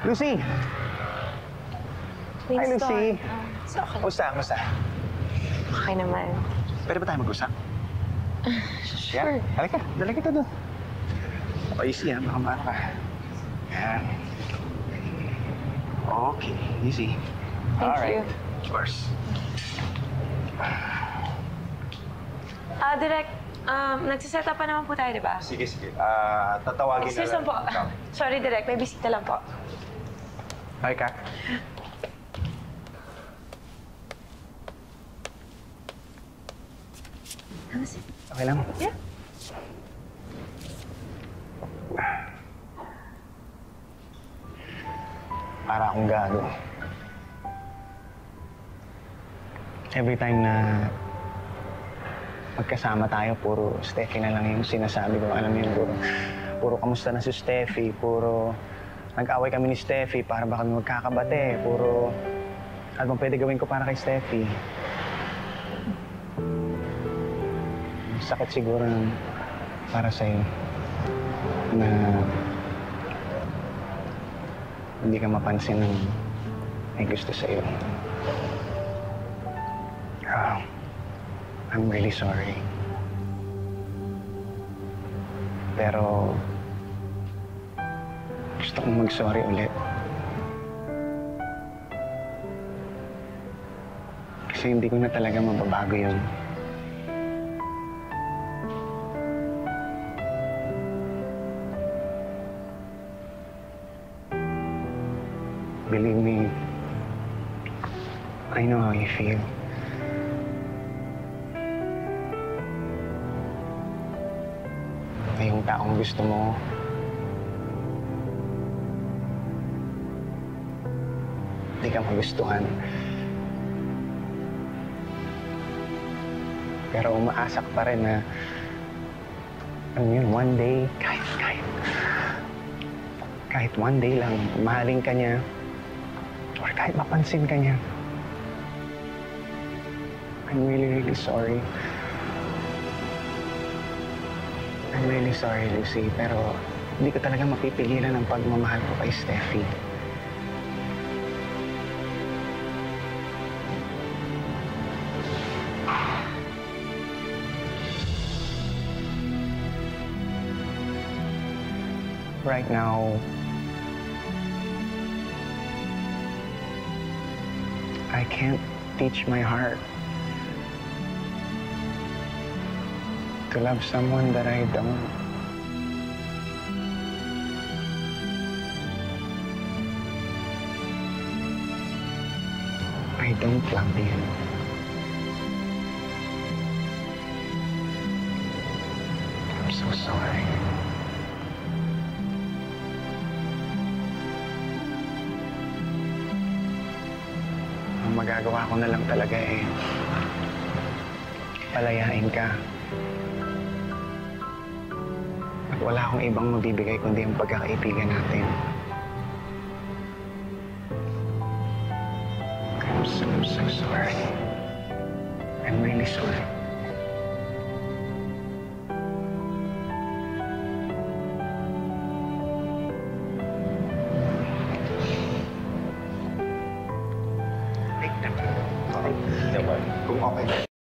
Lucy! Hi, Lucy. Okay. Kumusta? Okay naman. Pwede ba tayo mag-usap? Sure. Yeah? Halika, dala kita doon. Easy, ha? Baka maano ka. Yan. Okay, easy. Thank Alright. you. Of course. Direk, nagsiset up pa naman po tayo, di ba? Sige. Tatawagin na Excuse lang po. Sorry, Direk. May bisita lang po. Hi, Kak. Okay lang? Yeah. Para akong gago. Every time na magkasama tayo, puro Steffi na lang yung sinasabi ko. Alam mo yun, puro kamusta na si Steffi, puro nag-away kami ni Steffi para ba kami magkakabate, puro ano bang pwede gawin ko para kay Steffi. Sakit siguro para sa'yo na hindi ka mapansin ng may gusto sa'yo. I'm really sorry. Pero gusto kong mag-sorry ulit. Kasi hindi ko na talaga mababago yun. Believe me, I know how you feel. Na yung taong gusto mo, hindi ka magustuhan. Pero umaasa ka pa rin na, ano yun, one day, kahit one day lang, mahalin ka niya, or kahit mapansin ka niya. I'm really sorry. I'm really sorry, Lucy, pero hindi ko talaga mapipigilan ang pagmamahal ko kay Steffi. Right now, I can't teach my heart to love someone that I don't. I don't love you. I'm so sorry. Ang magagawa ko na lang talaga palayain ka. At wala akong ibang mabibigay kundi yung pagkakaibigan natin. I'm so sorry. I'm really sorry. Kung okay.